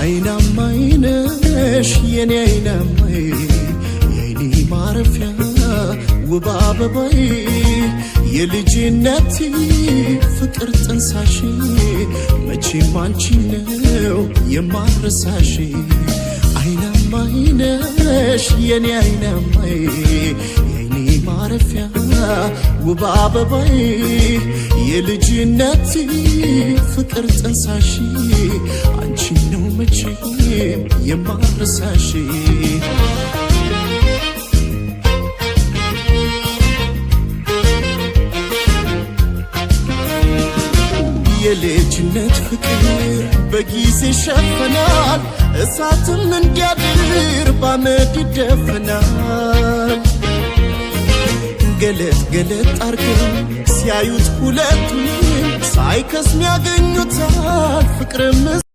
አይናማይነሽ የኔ አይናማይ የኔ ማረፊያ ውብ አበባይ የልጅነቴ ፍቅር ጥንሳሽ መቼም አንቺ ነው የማረሳሽ አይናማይነሽ የኔ አይናማይ የኔ ማረፊያ ውብ አበባይ የልጅነቴ ፍቅር ጥንሳሽ አንቺ ነው መቼም የማረሳሽ የልጅነት ፍቅር በጊዜ ሸፈናል እሳትም እንዲያድር ባመድ ይደፈናል ገለጥ ገለጥ አርገው ሲያዩት ሁለቱን ሳይከስም ያገኙታል ፍቅርም